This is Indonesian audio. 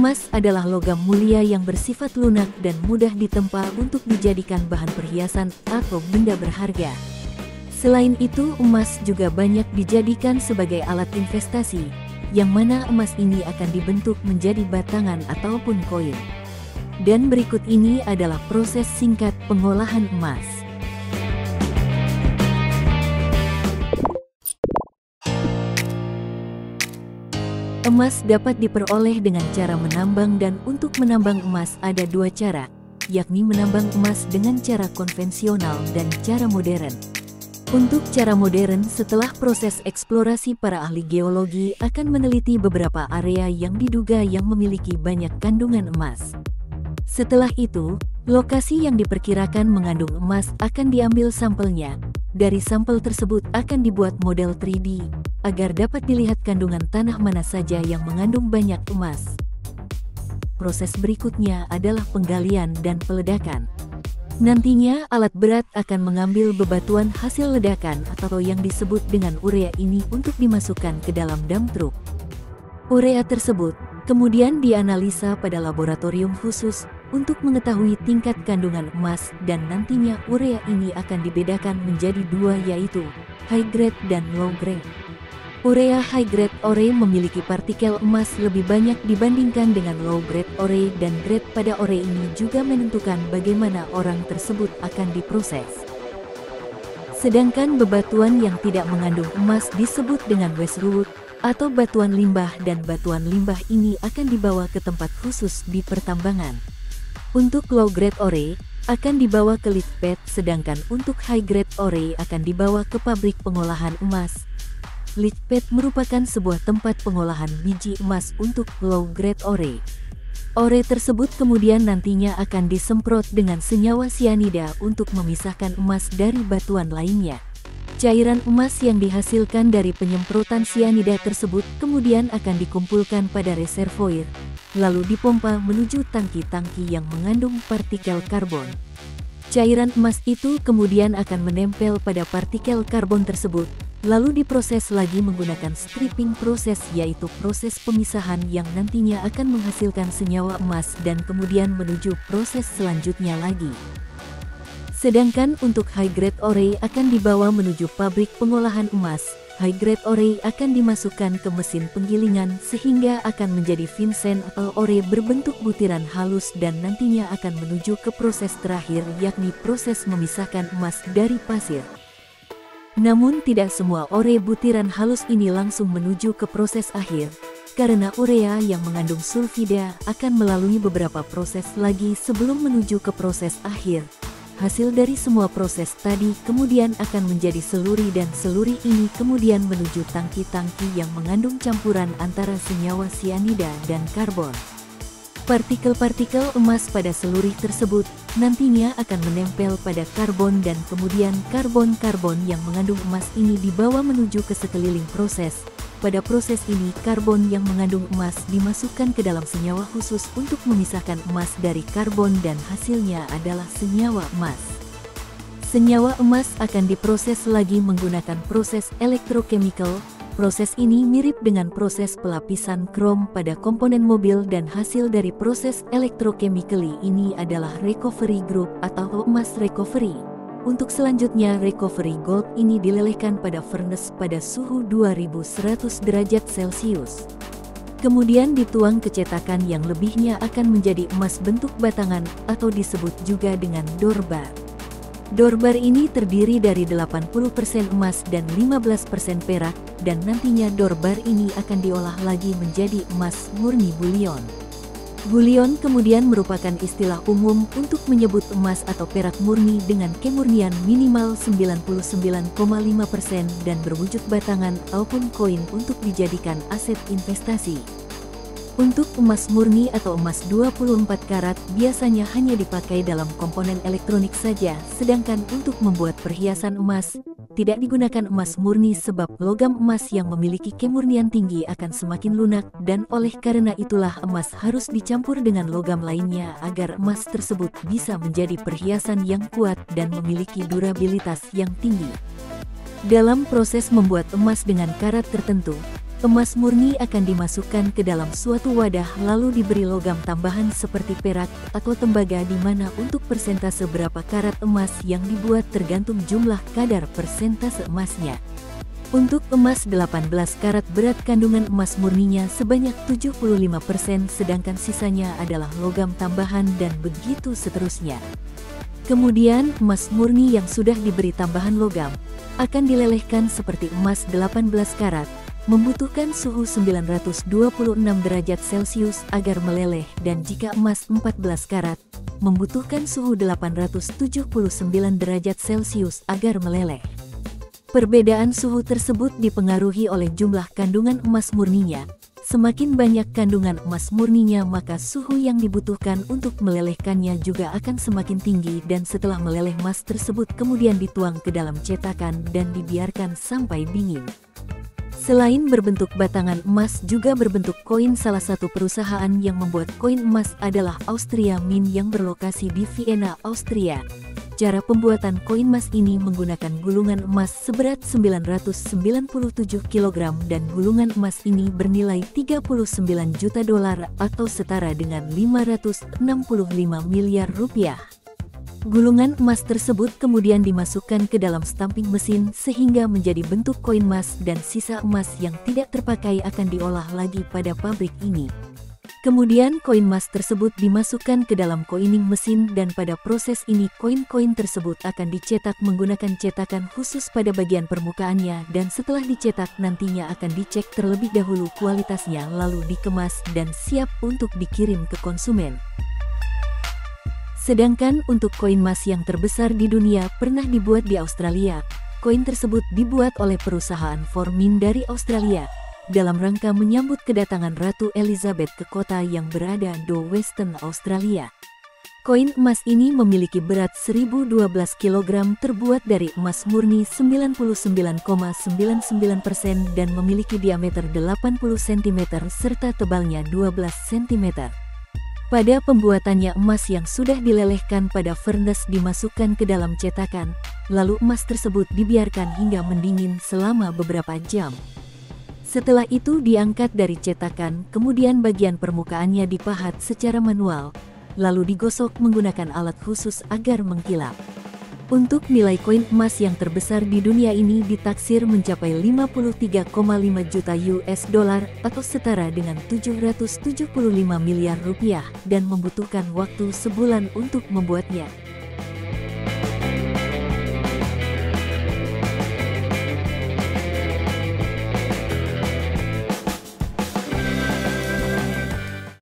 Emas adalah logam mulia yang bersifat lunak dan mudah ditempa untuk dijadikan bahan perhiasan atau benda berharga. Selain itu, emas juga banyak dijadikan sebagai alat investasi, yang mana emas ini akan dibentuk menjadi batangan ataupun koin. Dan berikut ini adalah proses singkat pengolahan emas. Emas dapat diperoleh dengan cara menambang, dan untuk menambang emas ada dua cara, yakni menambang emas dengan cara konvensional dan cara modern. Untuk cara modern, setelah proses eksplorasi, para ahli geologi akan meneliti beberapa area yang diduga yang memiliki banyak kandungan emas. Setelah itu, lokasi yang diperkirakan mengandung emas akan diambil sampelnya. Dari sampel tersebut akan dibuat model 3D, agar dapat dilihat kandungan tanah mana saja yang mengandung banyak emas. Proses berikutnya adalah penggalian dan peledakan. Nantinya alat berat akan mengambil bebatuan hasil ledakan atau yang disebut dengan urea ini untuk dimasukkan ke dalam dump truck. Urea tersebut kemudian dianalisa pada laboratorium khusus untuk mengetahui tingkat kandungan emas, dan nantinya urea ini akan dibedakan menjadi dua, yaitu high grade dan low grade. Urea high grade ore memiliki partikel emas lebih banyak dibandingkan dengan low grade ore, dan grade pada ore ini juga menentukan bagaimana orang tersebut akan diproses. Sedangkan bebatuan yang tidak mengandung emas disebut dengan waste rock atau batuan limbah, dan batuan limbah ini akan dibawa ke tempat khusus di pertambangan. Untuk low grade ore akan dibawa ke leach pad, sedangkan untuk high grade ore akan dibawa ke pabrik pengolahan emas. Leach pad merupakan sebuah tempat pengolahan biji emas untuk low grade ore. Ore tersebut kemudian nantinya akan disemprot dengan senyawa sianida untuk memisahkan emas dari batuan lainnya. Cairan emas yang dihasilkan dari penyemprotan sianida tersebut kemudian akan dikumpulkan pada reservoir, lalu dipompa menuju tangki-tangki yang mengandung partikel karbon. Cairan emas itu kemudian akan menempel pada partikel karbon tersebut, lalu diproses lagi menggunakan stripping proses, yaitu proses pemisahan yang nantinya akan menghasilkan senyawa emas dan kemudian menuju proses selanjutnya lagi. Sedangkan untuk high grade ore akan dibawa menuju pabrik pengolahan emas. High grade ore akan dimasukkan ke mesin penggilingan sehingga akan menjadi vincent atau ore berbentuk butiran halus, dan nantinya akan menuju ke proses terakhir, yakni proses memisahkan emas dari pasir. Namun tidak semua ore butiran halus ini langsung menuju ke proses akhir, karena urea yang mengandung sulfida akan melalui beberapa proses lagi sebelum menuju ke proses akhir. Hasil dari semua proses tadi kemudian akan menjadi seluri, dan seluri ini kemudian menuju tangki-tangki yang mengandung campuran antara senyawa sianida dan karbon. Partikel-partikel emas pada seluri tersebut nantinya akan menempel pada karbon, dan kemudian karbon-karbon yang mengandung emas ini dibawa menuju ke sekeliling proses. Pada proses ini, karbon yang mengandung emas dimasukkan ke dalam senyawa khusus untuk memisahkan emas dari karbon, dan hasilnya adalah senyawa emas. Senyawa emas akan diproses lagi menggunakan proses elektrochemical. Proses ini mirip dengan proses pelapisan krom pada komponen mobil, dan hasil dari proses elektrochemically ini adalah recovery group atau emas recovery. Untuk selanjutnya, recovery gold ini dilelehkan pada furnace pada suhu 2100 derajat Celcius. Kemudian dituang ke cetakan yang lebihnya akan menjadi emas bentuk batangan atau disebut juga dengan dorbar. Dorbar ini terdiri dari 80% emas dan 15% perak, dan nantinya dorbar ini akan diolah lagi menjadi emas murni bullion. Bullion kemudian merupakan istilah umum untuk menyebut emas atau perak murni dengan kemurnian minimal 99,5% dan berwujud batangan ataupun koin untuk dijadikan aset investasi. Untuk emas murni atau emas 24 karat biasanya hanya dipakai dalam komponen elektronik saja, sedangkan untuk membuat perhiasan emas tidak digunakan emas murni sebab logam emas yang memiliki kemurnian tinggi akan semakin lunak, dan oleh karena itulah emas harus dicampur dengan logam lainnya agar emas tersebut bisa menjadi perhiasan yang kuat dan memiliki durabilitas yang tinggi. Dalam proses membuat emas dengan karat tertentu, Emas murni akan dimasukkan ke dalam suatu wadah lalu diberi logam tambahan seperti perak atau tembaga di mana untuk persentase berapa karat emas yang dibuat tergantung jumlah kadar persentase emasnya. Untuk emas 18 karat berat kandungan emas murninya sebanyak 75%, sedangkan sisanya adalah logam tambahan dan begitu seterusnya. Kemudian emas murni yang sudah diberi tambahan logam akan dilelehkan seperti emas 18 karat, membutuhkan suhu 926 derajat Celcius agar meleleh, dan jika emas 14 karat, membutuhkan suhu 879 derajat Celcius agar meleleh. Perbedaan suhu tersebut dipengaruhi oleh jumlah kandungan emas murninya. Semakin banyak kandungan emas murninya, maka suhu yang dibutuhkan untuk melelehkannya juga akan semakin tinggi, dan setelah meleleh emas tersebut kemudian dituang ke dalam cetakan dan dibiarkan sampai dingin. Selain berbentuk batangan emas juga berbentuk koin. Salah satu perusahaan yang membuat koin emas adalah Austria Mint yang berlokasi di Vienna, Austria. Cara pembuatan koin emas ini menggunakan gulungan emas seberat 997 kg dan gulungan emas ini bernilai 39 juta dolar atau setara dengan 565 miliar rupiah. Gulungan emas tersebut kemudian dimasukkan ke dalam stamping mesin sehingga menjadi bentuk koin emas, dan sisa emas yang tidak terpakai akan diolah lagi pada pabrik ini. Kemudian koin emas tersebut dimasukkan ke dalam coining mesin, dan pada proses ini koin-koin tersebut akan dicetak menggunakan cetakan khusus pada bagian permukaannya, dan setelah dicetak nantinya akan dicek terlebih dahulu kualitasnya lalu dikemas dan siap untuk dikirim ke konsumen. Sedangkan untuk koin emas yang terbesar di dunia pernah dibuat di Australia. Koin tersebut dibuat oleh perusahaan Formin dari Australia dalam rangka menyambut kedatangan Ratu Elizabeth ke kota yang berada di Western Australia. Koin emas ini memiliki berat 1012 kg, terbuat dari emas murni 99,99% dan memiliki diameter 80 cm serta tebalnya 12 cm. Pada pembuatannya, emas yang sudah dilelehkan pada furnace dimasukkan ke dalam cetakan, lalu emas tersebut dibiarkan hingga mendingin selama beberapa jam. Setelah itu diangkat dari cetakan, kemudian bagian permukaannya dipahat secara manual, lalu digosok menggunakan alat khusus agar mengkilap. Untuk nilai koin emas yang terbesar di dunia ini ditaksir mencapai 53,5 juta US dollar atau setara dengan 775 miliar rupiah dan membutuhkan waktu sebulan untuk membuatnya.